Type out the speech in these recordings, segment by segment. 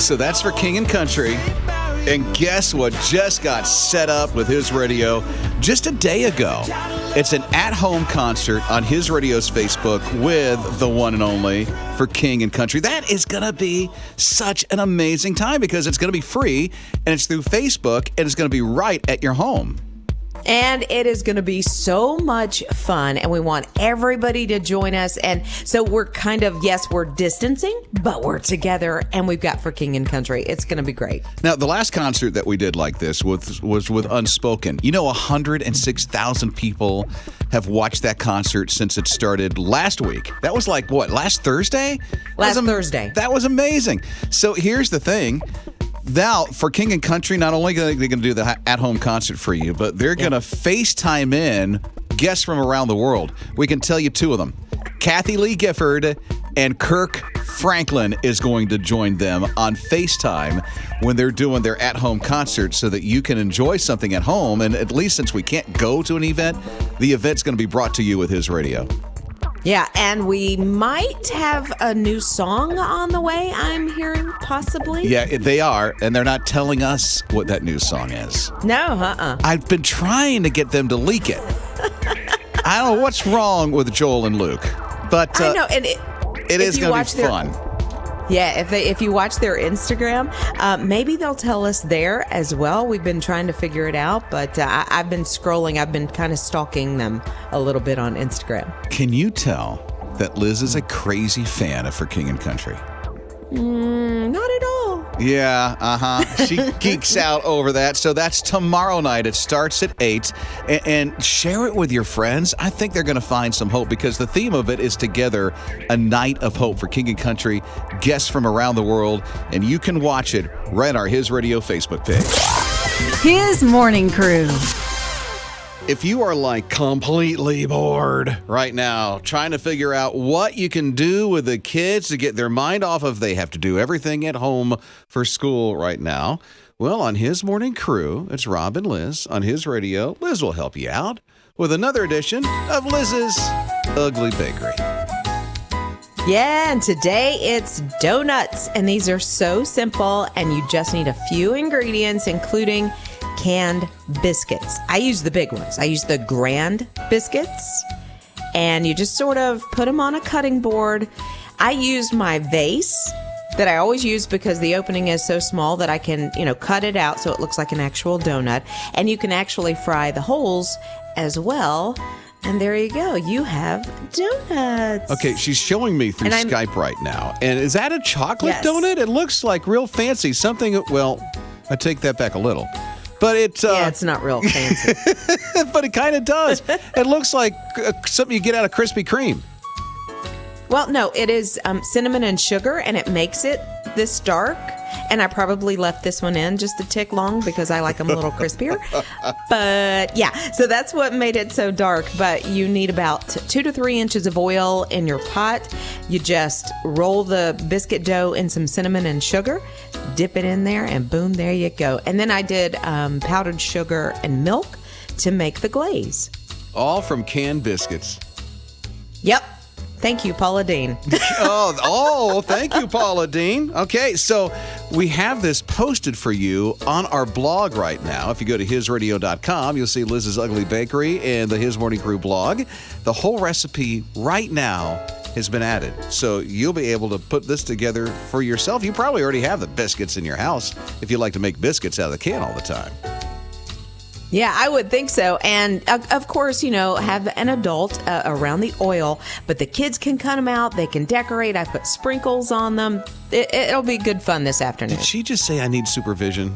So that's for King and Country. And guess what just got set up with His Radio just a day ago? It's an at-home concert on His Radio's Facebook with the one and only for King and Country. That is going to be such an amazing time because it's going to be free and it's through Facebook and it's going to be right at your home. And it is going to be so much fun, and we want everybody to join us. And so we're kind of, yes, we're distancing, but we're together, and we've got for King and Country. It's going to be great. Now, the last concert that we did like this was with Unspoken. 106,000 people have watched that concert since it started last week. That was like, what, last Thursday? Thursday. That was amazing. So here's the thing. Now, for King and Country, not only are they going to do the at-home concert for you, but they're going to FaceTime in guests from around the world. We can tell you two of them. Kathy Lee Gifford and Kirk Franklin is going to join them on FaceTime when they're doing their at-home concert so that you can enjoy something at home. And at least since we can't go to an event, the event's going to be brought to you with His Radio. Yeah, and we might have a new song on the way, I'm hearing, possibly. Yeah, they are, and they're not telling us what that new song is. No, I've been trying to get them to leak it. I don't know what's wrong with Joel and Luke, but I know, and it is going to be fun. Yeah, if you watch their Instagram, maybe they'll tell us there as well. We've been trying to figure it out, but I've been scrolling. I've been kind of stalking them a little bit on Instagram. Can you tell that Liz is a crazy fan of For King and Country? Not at all. Yeah, She geeks out over that. So that's tomorrow night. It starts at 8. And share it with your friends. I think they're going to find some hope because the theme of it is together, a night of hope for King and Country, guests from around the world. And you can watch it right on our His Radio Facebook page. His Morning Crew. If you are like completely bored right now, trying to figure out what you can do with the kids to get their mind off of they have to do everything at home for school right now, well, on His Morning Crew, it's Rob and Liz on His Radio. Liz will help you out with another edition of Liz's Ugly Bakery. Yeah, and today it's donuts, and these are so simple, and you just need a few ingredients, including canned biscuits. I use the big ones. I use the grand biscuits, and you just sort of put them on a cutting board. I used my vase that I always use because the opening is so small that I can, cut it out so it looks like an actual donut, and you can actually fry the holes as well. And there you go. You have donuts. Okay, she's showing me through Skype right now. And is that a chocolate donut? It looks like real fancy. Something, well, I take that back a little. But it's not real fancy. But it kind of does. It looks like something you get out of Krispy Kreme. Well, no, it is cinnamon and sugar, and it makes it this dark. And I probably left this one in just a tick long because I like them a little crispier. But yeah, so that's what made it so dark. But you need about 2 to 3 inches of oil in your pot. You just roll the biscuit dough in some cinnamon and sugar, dip it in there, and boom, there you go. And then I did powdered sugar and milk to make the glaze. All from canned biscuits. Yep. Thank you, Paula Dean. Thank you, Paula Dean. Okay, so we have this posted for you on our blog right now. If you go to hisradio.com, you'll see Liz's Ugly Bakery and the His Morning Crew blog. The whole recipe right now has been added. So you'll be able to put this together for yourself. You probably already have the biscuits in your house if you like to make biscuits out of the can all the time. Yeah, I would think so. And of course, have an adult around the oil, but the kids can cut them out. They can decorate. I put sprinkles on them. It'll be good fun this afternoon. Did she just say I need supervision?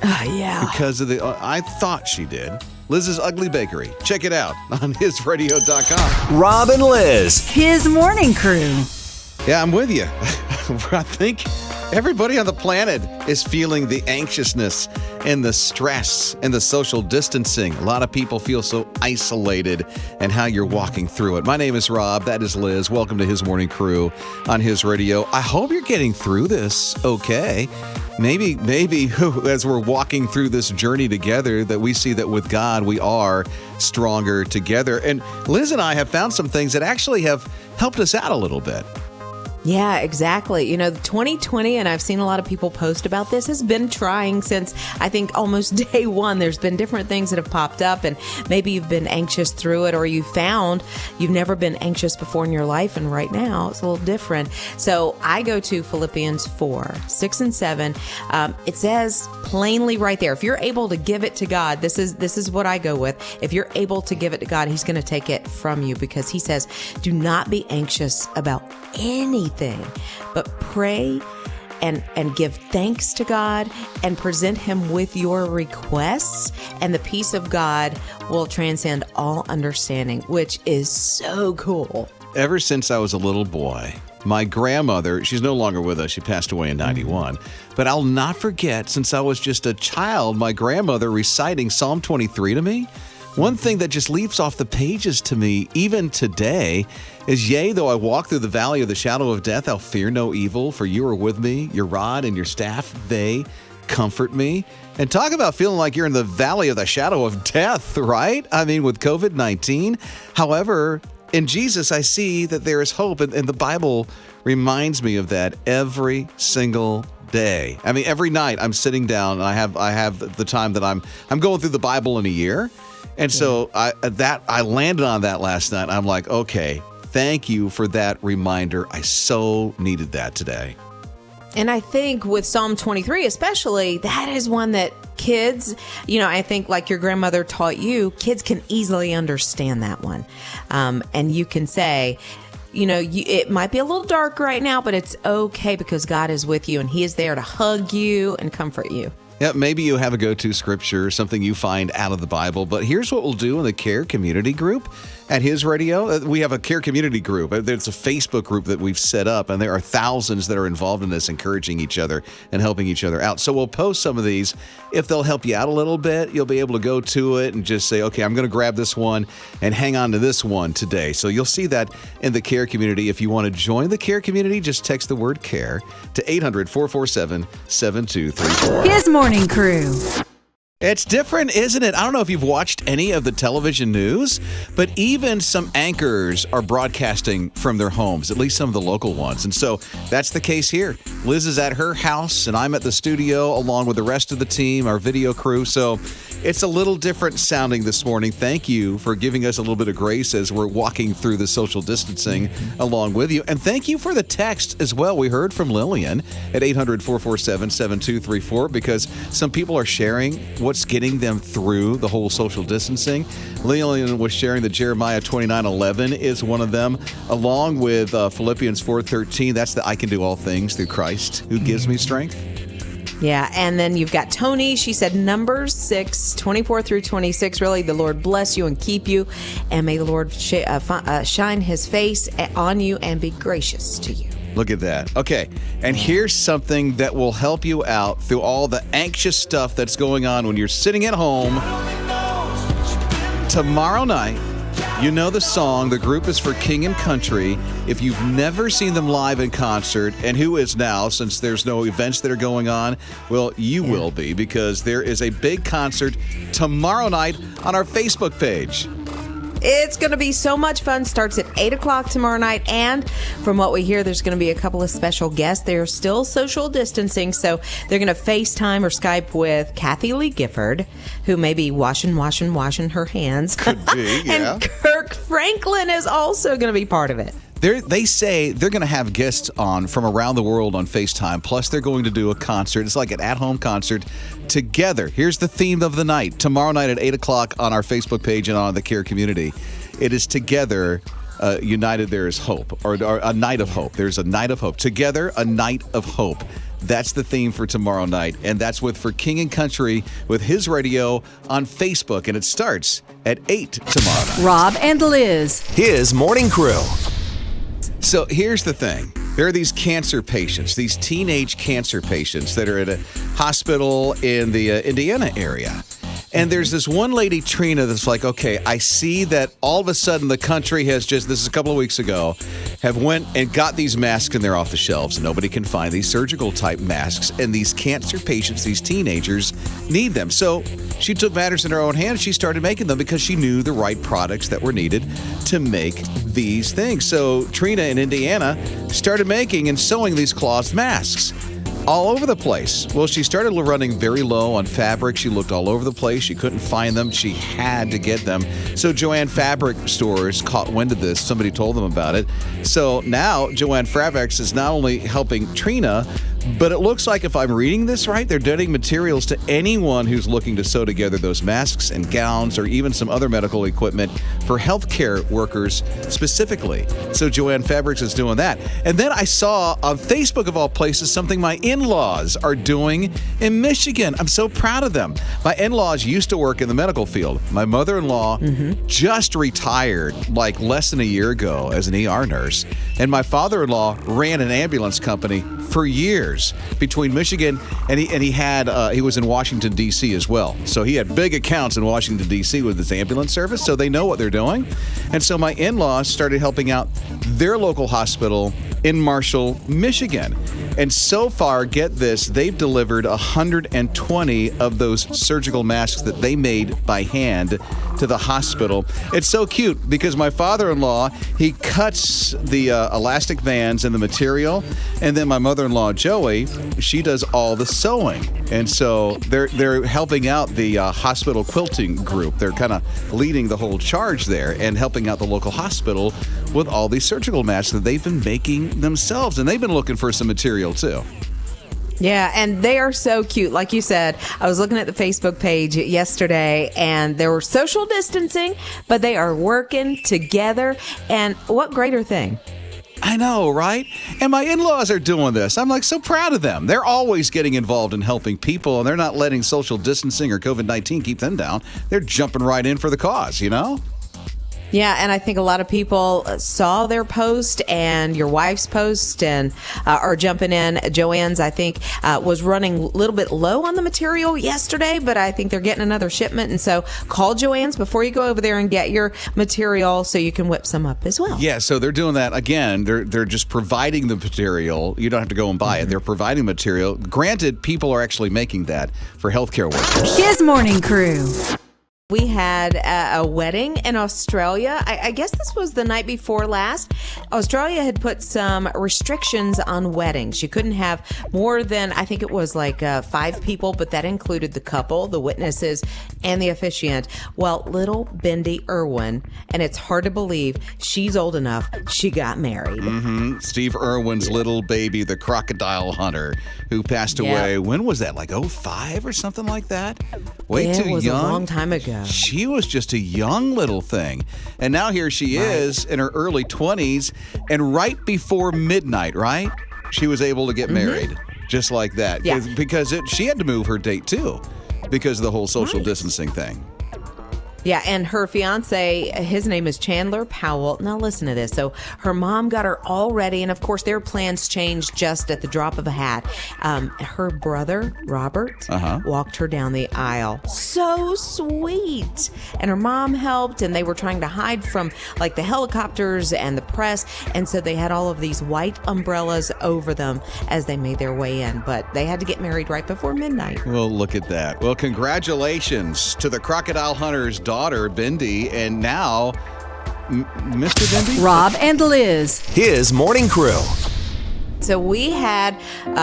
Yeah. Because of I thought she did. Liz's Ugly Bakery. Check it out on hisradio.com. Rob and Liz. His Morning Crew. Yeah, I'm with you. I think everybody on the planet is feeling the anxiousness and the stress and the social distancing. A lot of people feel so isolated and how you're walking through it. My name is Rob. That is Liz. Welcome to His Morning Crew on His Radio. I hope you're getting through this okay. Maybe as we're walking through this journey together that we see that with God we are stronger together. And Liz and I have found some things that actually have helped us out a little bit. Yeah, exactly. 2020, and I've seen a lot of people post about this, has been trying since I think almost day one. There's been different things that have popped up, and maybe you've been anxious through it, or you found you've never been anxious before in your life, and right now it's a little different. So I go to Philippians 4:6-7. It says plainly right there, if you're able to give it to God, this is what I go with. If you're able to give it to God, He's going to take it from you, because He says, do not be anxious about anything, but pray and give thanks to God and present Him with your requests, and the peace of God will transcend all understanding, which is so cool. Ever since I was a little boy, my grandmother, she's no longer with us. She passed away in 91. But I'll not forget, since I was just a child, my grandmother reciting Psalm 23 to me. One thing that just leaps off the pages to me, even today, is, yea, though I walk through the valley of the shadow of death, I'll fear no evil, for you are with me. Your rod and your staff, they comfort me. And talk about feeling like you're in the valley of the shadow of death, right? I mean, with COVID-19. However, in Jesus, I see that there is hope, and the Bible reminds me of that every single day. I mean, every night I'm sitting down, and I have the time that I'm going through the Bible in a year. And so I landed on that last night. I'm like, okay, thank you for that reminder. I so needed that today. And I think with Psalm 23 especially, that is one that kids, I think like your grandmother taught you, kids can easily understand that one. And you can say, it might be a little dark right now, but it's okay because God is with you and He is there to hug you and comfort you. Yeah, maybe you have a go-to scripture, something you find out of the Bible, but here's what we'll do in the Care Community Group at His Radio. We have a Care Community Group. It's a Facebook group that we've set up, and there are thousands that are involved in this, encouraging each other and helping each other out. So we'll post some of these. If they'll help you out a little bit, you'll be able to go to it and just say, okay, I'm going to grab this one and hang on to this one today. So you'll see that in the Care Community. If you want to join the Care Community, just text the word CARE to 800-447-7234. His Morning Crew. It's different, isn't it? I don't know if you've watched any of the television news, but even some anchors are broadcasting from their homes, at least some of the local ones. And so that's the case here. Liz is at her house, and I'm at the studio along with the rest of the team, our video crew. So it's a little different sounding this morning. Thank you for giving us a little bit of grace as we're walking through the social distancing along with you. And thank you for the text as well. We heard from Lillian at 800-447-7234 because some people are sharing what's getting them through the whole social distancing. Lillian was sharing that Jeremiah 29:11 is one of them, along with Philippians 4:13. That's the I can do all things through Christ who gives me strength. Yeah, and then you've got Tony. She said Numbers 6:24-26. Really, the Lord bless you and keep you, and may the Lord shine His face on you and be gracious to you. Look at that. Okay, and here's something that will help you out through all the anxious stuff that's going on when you're sitting at home. Tomorrow night, you know the song, the group is for King and Country. If you've never seen them live in concert, and who is now, since there's no events that are going on, well, you will be, because there is a big concert tomorrow night on our Facebook page. It's going to be so much fun. Starts at 8 o'clock tomorrow night. And from what we hear, there's going to be a couple of special guests. They're still social distancing, so they're going to FaceTime or Skype with Kathy Lee Gifford, who may be washing her hands. Could be, yeah. And Kirk Franklin is also going to be part of it. They say they're going to have guests on from around the world on FaceTime. Plus, they're going to do a concert. It's like an at-home concert together. Here's the theme of the night. Tomorrow night at 8 o'clock on our Facebook page and on the Care Community. It is Together, United There Is Hope, or a Night of Hope. There's a Night of Hope. Together, a Night of Hope. That's the theme for tomorrow night. And that's for King and Country with His Radio on Facebook. And it starts at 8 tomorrow night. Rob and Liz. His Morning Crew. So here's the thing. There are these cancer patients, these teenage cancer patients that are at a hospital in the Indiana area. And there's this one lady, Trina, that's like, okay, I see that all of a sudden the country has just, this is a couple of weeks ago, have went and got these masks and they're off the shelves. Nobody can find these surgical type masks. And these cancer patients, these teenagers, need them. So she took matters in her own hands. She started making them because she knew the right products that were needed to make these things. So Trina in Indiana started making and sewing these cloth masks all over the place. Well, she started running very low on fabric. She looked all over the place. She couldn't find them. She had to get them. So Joann Fabric Stores caught wind of this. Somebody told them about it. So now Joann Fabrics is not only helping Trina, but it looks like, if I'm reading this right, they're donating materials to anyone who's looking to sew together those masks and gowns or even some other medical equipment for healthcare workers specifically. So Joann Fabrics is doing that. And then I saw on Facebook, of all places, something my in-laws are doing in Michigan. I'm so proud of them. My in-laws used to work in the medical field. My mother-in-law just retired like less than a year ago as an ER nurse. And my father-in-law ran an ambulance company for years between Michigan and he was in Washington, D.C. as well. So he had big accounts in Washington, D.C. with his ambulance service, so they know what they're doing. And so my in-laws started helping out their local hospital in Marshall, Michigan. And so far, get this, they've delivered 120 of those surgical masks that they made by hand to the hospital. It's so cute because my father-in-law, he cuts the elastic bands and the material, and then my mother-in-law, Joey, she does all the sewing. And so they're helping out the hospital quilting group. They're kind of leading the whole charge there and helping out the local hospital with all these surgical masks that they've been making themselves. And they've been looking for some material too. Yeah, and they are so cute. Like you said, I was looking at the Facebook page yesterday, and there were social distancing, but they are working together. And what greater thing? I know, right? And my in-laws are doing this. I'm like so proud of them. They're always getting involved in helping people, and they're not letting social distancing or COVID-19 keep them down. They're jumping right in for the cause, you know? Yeah, and I think a lot of people saw their post and your wife's post and are jumping in. Joann's, I think, was running a little bit low on the material yesterday, but I think they're getting another shipment. And so call Joann's before you go over there and get your material so you can whip some up as well. Yeah, so they're doing that. Again, they're just providing the material. You don't have to go and buy it. They're providing material. Granted, people are actually making that for healthcare workers. His morning crew. We had a wedding in Australia. I guess this was the night before last. Australia had put some restrictions on weddings. You couldn't have more than, I think it was like 5 people, but that included the couple, the witnesses, and the officiant. Well, little Bindi Irwin, and it's hard to believe she's old enough, she got married. Steve Irwin's little baby, the crocodile hunter, who passed away. When was that? Like 05 or something like that? Way too young. It was a long time ago. She was just a young little thing. And now here she is in her early 20s, and right before midnight, right? She was able to get married just like that. Yeah. Because she had to move her date too because of the whole social distancing thing. Yeah, and her fiance, his name is Chandler Powell. Now listen to this. So her mom got her all ready, and of course their plans changed just at the drop of a hat. Her brother, Robert, walked her down the aisle. So sweet. And her mom helped, and they were trying to hide from like the helicopters and the press, and so they had all of these white umbrellas over them as they made their way in. But they had to get married right before midnight. Well, look at that. Well, congratulations to the crocodile hunter's daughter, Bindi, and now Mr. Bindi? Rob and Liz. His morning crew. So we had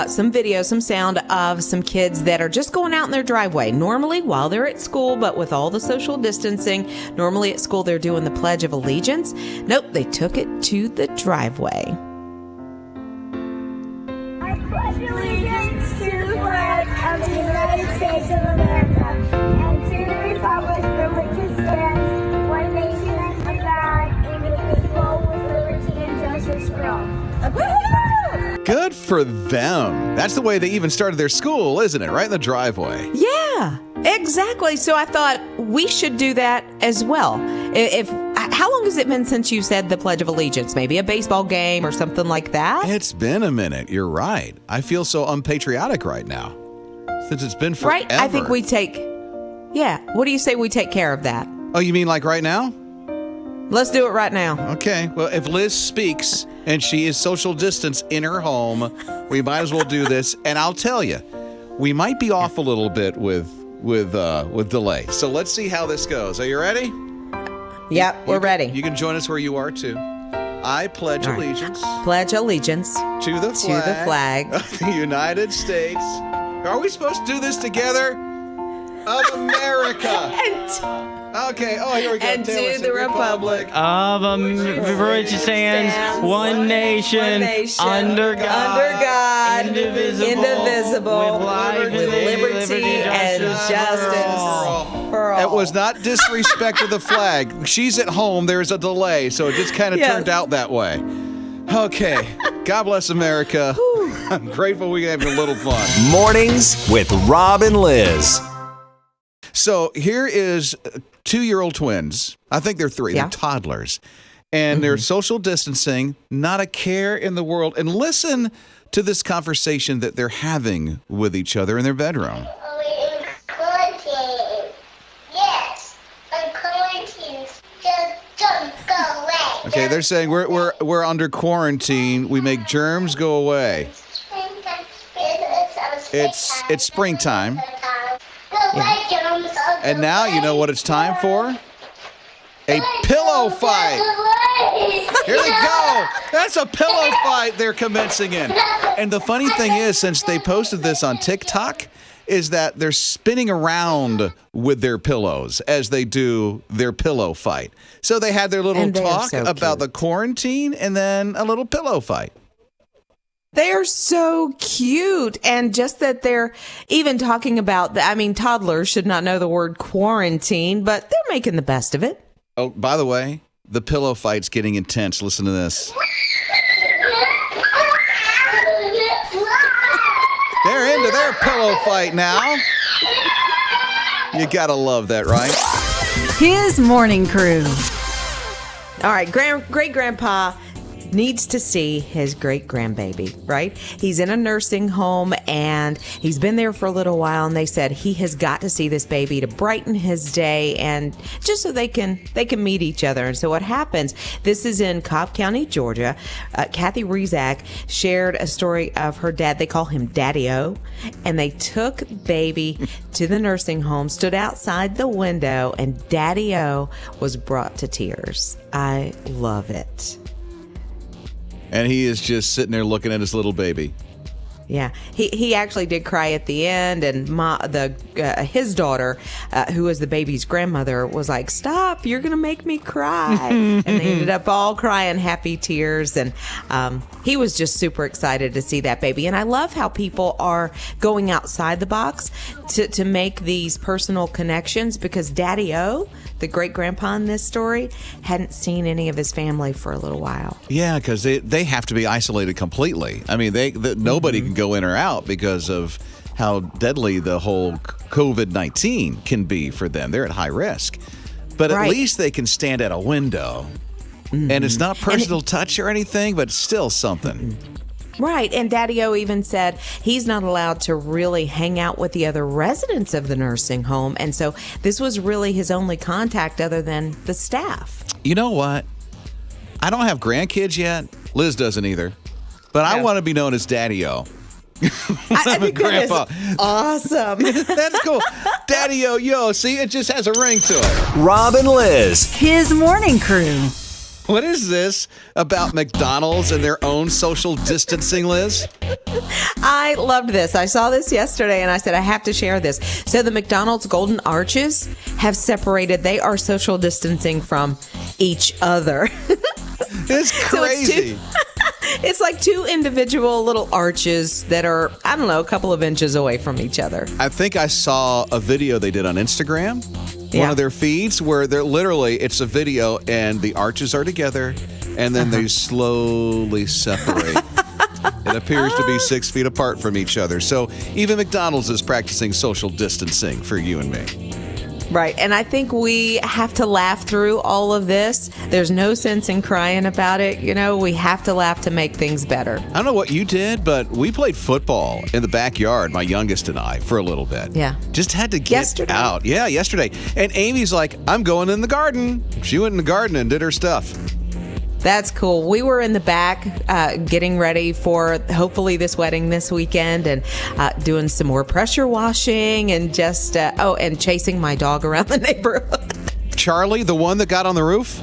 some video, some sound of some kids that are just going out in their driveway. Normally while they're at school, but with all the social distancing, normally at school they're doing the Pledge of Allegiance. Nope, they took it to the driveway. I pledge allegiance to the flag of the United States of America and to the republic for which it stands, one nation under God, indivisible, with liberty and justice for all. Good for them. That's the way they even started their school, isn't it? Right in the driveway. Yeah, exactly. So I thought we should do that as well. How long has it been since you said the Pledge of Allegiance? Maybe a baseball game or something like that? It's been a minute. You're right. I feel so unpatriotic right now since it's been forever. Right? I think we take Yeah. What do you say we take care of that? Oh, you mean like right now? Let's do it right now. Okay. Well, if Liz speaks and she is social distance in her home, we might as well do this. And I'll tell you, we might be off a little bit with delay. So let's see how this goes. Are you ready? Yep, we're ready. You can join us where you are too. I pledge All right. allegiance Pledge allegiance to the flag of the United States. Are we supposed to do this together? Of America. Okay. Oh, here we go. And Taylor to said the republic Of which stands one nation, under God, indivisible, with life and liberty and justice for all. It was not disrespect to the flag. She's at home. There's a delay, so it just kind of turned out that way. Okay. God bless America. I'm grateful we having a little fun. Mornings with Rob and Liz. So here is 2-year-old twins. I think they're 3. Yeah. They're toddlers. And they're social distancing, not a care in the world. And listen to this conversation that they're having with each other in their bedroom. We're in quarantine. Yes, in quarantine. Just don't go away. Okay, they're saying we're under quarantine. We make germs go away. It's springtime. And now you know what it's time for? A pillow fight. Here they go. That's a pillow fight they're commencing in. And the funny thing is, since they posted this on TikTok, is that they're spinning around with their pillows as they do their pillow fight. So they had their little And they are talk so about the cute. quarantine and then a little pillow fight. They are so cute. And just that they're even talking about, toddlers should not know the word quarantine, but they're making the best of it. Oh, by the way, the pillow fight's getting intense. Listen to this. They're into their pillow fight now. You gotta love that, right? His morning crew. All right, great grandpa needs to see his great grandbaby, right? He's in a nursing home and he's been there for a little while, and they said he has got to see this baby to brighten his day and just so they can meet each other. And so what happens, this is in Cobb County, Georgia. Kathy Rezak shared a story of her dad. They call him Daddy-O, and they took baby to the nursing home, stood outside the window, and Daddy-O was brought to tears. I love it. And he is just sitting there looking at his little baby. Yeah, he actually did cry at the end, and his daughter, who was the baby's grandmother, was like, "Stop! You're gonna make me cry," and they ended up all crying happy tears. And he was just super excited to see that baby. And I love how people are going outside the box to make these personal connections, because Daddy-O, the great grandpa in this story, hadn't seen any of his family for a little while. Yeah, because they have to be isolated completely. I mean, nobody can go in or out because of how deadly the whole COVID-19 can be for them. They're at high risk. But at least they can stand at a window. And it's not personal touch or anything, but it's still something. Right, and Daddy-O even said he's not allowed to really hang out with the other residents of the nursing home, and so this was really his only contact other than the staff. You know what? I don't have grandkids yet. Liz doesn't either. But I want to be known as Daddy-O. I think grandpa. that is awesome. That's cool. Daddy-O, yo, see, it just has a ring to it. Rob and Liz. His morning crew. What is this about McDonald's and their own social distancing, Liz? I loved this. I saw this yesterday and I said, I have to share this. So the McDonald's Golden Arches have separated. They are social distancing from each other. It's crazy. It's like two individual little arches that are, I don't know, a couple of inches away from each other. I think I saw a video they did on Instagram, one of their feeds, where they're literally, it's a video and the arches are together and then they slowly separate. It appears to be 6 feet apart from each other. So even McDonald's is practicing social distancing for you and me. Right. And I think we have to laugh through all of this. There's no sense in crying about it. We have to laugh to make things better. I don't know what you did, but we played football in the backyard, my youngest and I, for a little bit. Yeah. Just had to get Yesterday? out. Yeah, yesterday. And Amy's like, I'm going in the garden. She went in the garden and did her stuff. That's cool. We were in the back getting ready for hopefully this wedding this weekend and doing some more pressure washing and just, and chasing my dog around the neighborhood. Charlie, the one that got on the roof?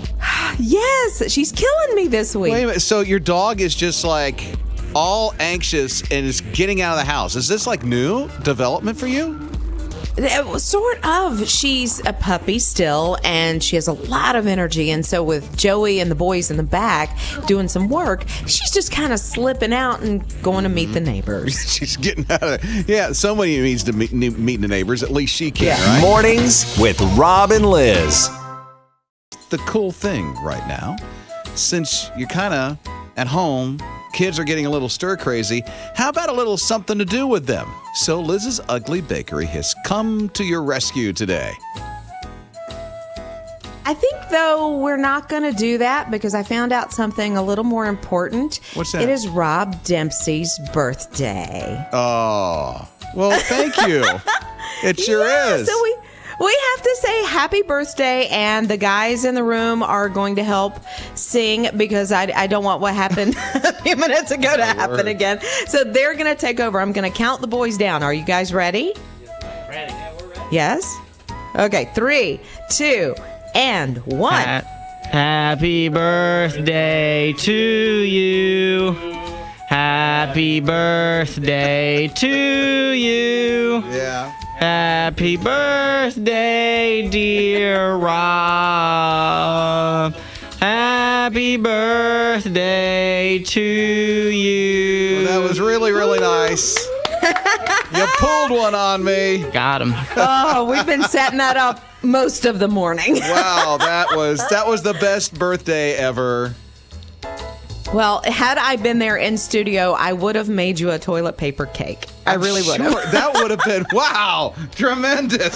Yes, she's killing me this week. Wait a minute. So your dog is just like all anxious and is getting out of the house. Is this like new development for you? Sort of. She's a puppy still, and she has a lot of energy. And so with Joey and the boys in the back doing some work, she's just kind of slipping out and going to meet the neighbors. She's getting out of it. Yeah, somebody needs to meet the neighbors. At least she can, right? Mornings with Rob and Liz. The cool thing right now, since you're kind of at home, kids are getting a little stir crazy, how about a little something to do with them? So Lizz's Ugly Bakery has come to your rescue today. I think, though, we're not going to do that because I found out something a little more important. What's that? It is Rob Dempsey's birthday. Oh, well, thank you. It sure is. So we have to say happy birthday, and the guys in the room are going to help sing because I don't want what happened a few minutes ago to happen again. So they're going to take over. I'm going to count the boys down. Are you guys ready? Ready. Yeah, we're ready. Yes? Okay, 3, 2, and 1. Happy birthday to you. Happy birthday to you. Yeah. Happy birthday, dear Rob. Happy birthday to you. That was really, really nice. You pulled one on me. Got him. Oh, we've been setting that up most of the morning. Wow, that was the best birthday ever. Well, had I been there in studio, I would have made you a toilet paper cake. I really would have. Sure, that would have been, wow, tremendous.